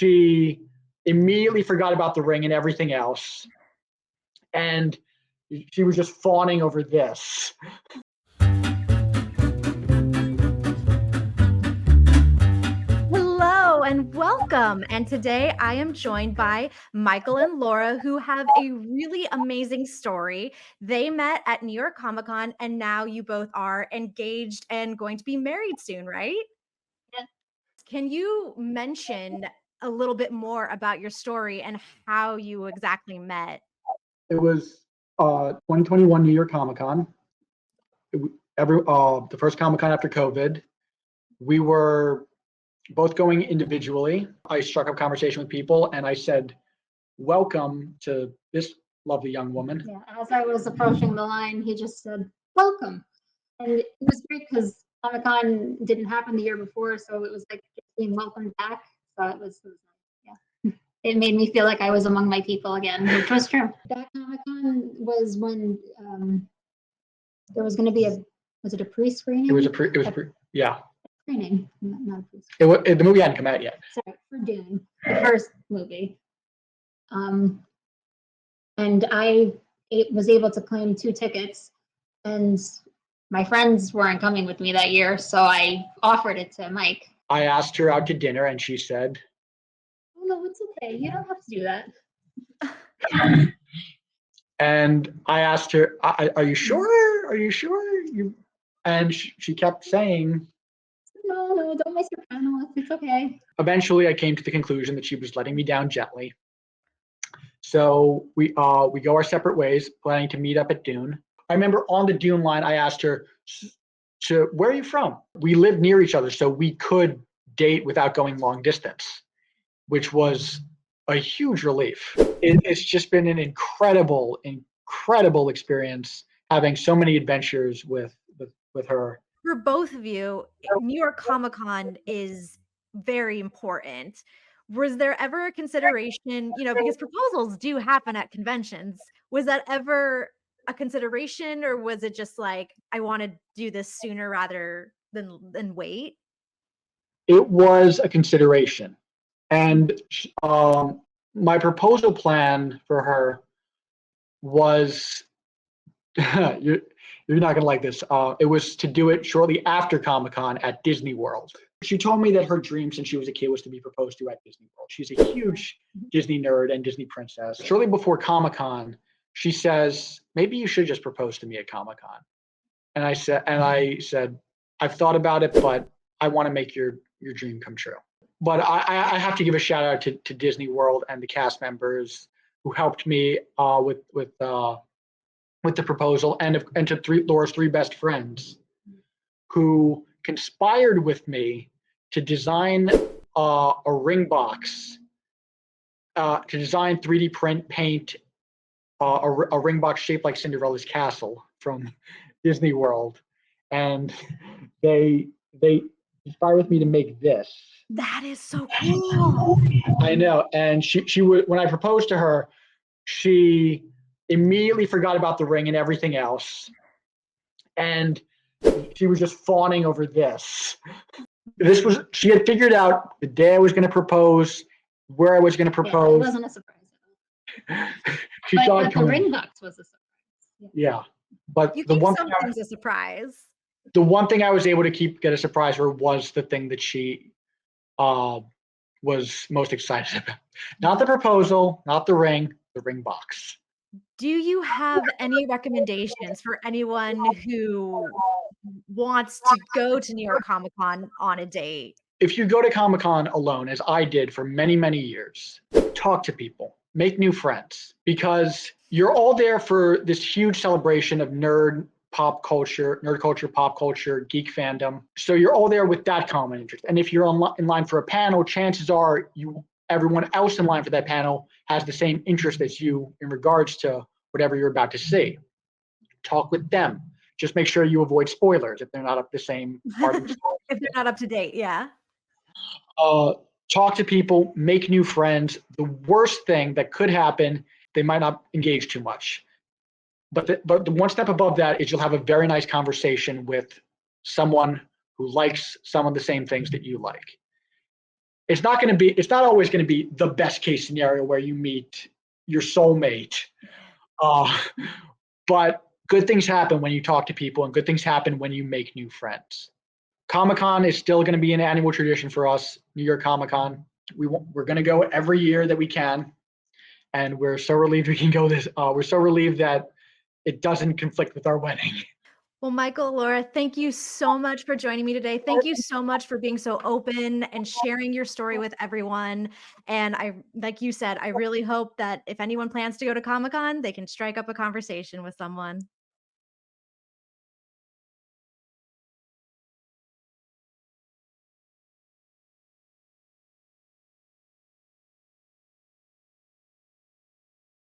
she immediately forgot about the ring and everything else. And she was just fawning over this. Hello and welcome. And today I am joined by Michael and Laura, who have a really amazing story. They met at New York Comic Con, and now you both are engaged and going to be married soon, right? Yeah. Can you mention a little bit more about your story and how you exactly met? It was 2021 New York Comic Con. The first Comic Con after COVID. We were both going individually. I struck up conversation with people and I said, "Welcome to this lovely young woman." Yeah, as I was approaching the line, he just said, "Welcome." And it was great because Comic Con didn't happen the year before, so it was like just being welcomed back. So it was nice. Yeah. It made me feel like I was among my people again, which was true. That Comic Con was when there was going to be was it a pre-screening? Yeah. Screening, not a pre-screening. The movie hadn't come out yet. Sorry, for Dune, the first movie. And I was able to claim 2 tickets, and my friends weren't coming with me that year, so I offered it to Mike. I asked her out to dinner and she said, "Oh no, it's okay. You don't have to do that." And I asked her, "Are you sure? Are you sure?" And she kept saying, No, don't miss your panel. It's okay. Eventually, I came to the conclusion that she was letting me down gently. So we go our separate ways, planning to meet up at Dune. I remember on the Dune line, I asked her, "Where are you from?" We lived near each other, so we could date without going long distance, which was a huge relief. It's just been an incredible experience having so many adventures with her. For both of you, New York Comic Con is very important. Was there ever a consideration, because proposals do happen at conventions. Was that ever a consideration, or was it just like, I want to do this sooner rather than wait? It was a consideration. And my proposal plan for her was, you're not gonna like this. It was to do it shortly after Comic-Con at Disney World. She told me that her dream since she was a kid was to be proposed to at Disney World. She's a huge Disney nerd and Disney princess. Shortly before Comic-Con, she says, "Maybe you should just propose to me at Comic-Con." And I said, "I've thought about it, but I want to make your dream come true." But I have to give a shout out to Disney World and the cast members who helped me with the proposal, and to Laura's 3 best friends who conspired with me to design a ring box, to design 3D paint a ring box shaped like Cinderella's castle from Disney World, and they conspired with me to make this. That is so cool. I know, and she would, when I proposed to her, she immediately forgot about the ring and everything else, and she was just fawning over this. She had figured out the day I was going to propose, where I was going to propose. Yeah, it wasn't a surprise. She but saw it the coming. ring box was a surprise. Yeah, but You keep some things a surprise. The one thing I was able to get a surprise for was the thing that she was most excited about. Not the proposal, not the ring box. Do you have any recommendations for anyone who wants to go to New York Comic Con on a date? If you go to Comic Con alone, as I did for many, many years, talk to people, make new friends, because you're all there for this huge celebration of nerd culture, pop culture, geek fandom. So you're all there with that common interest. And if you're in line for a panel, chances are everyone else in line for that panel has the same interest as you in regards to whatever you're about to see. Talk with them. Just make sure you avoid spoilers if they're not up the same part of the story. If they're not up to date, yeah. Talk to people, make new friends. The worst thing that could happen, they might not engage too much. But the one step above that is you'll have a very nice conversation with someone who likes some of the same things that you like. it's not always going to be the best case scenario where you meet your soulmate. Uh, but good things happen when you talk to people, and good things happen when you make new friends. Comic-Con is still going to be an annual tradition for us, New York Comic-Con. We're going to go every year that we can, and we're so relieved we can go this. We're so relieved that it doesn't conflict with our wedding. Well, Michael, Laura, thank you so much for joining me today. Thank you so much for being so open and sharing your story with everyone. And like you said, I really hope that if anyone plans to go to Comic-Con, they can strike up a conversation with someone.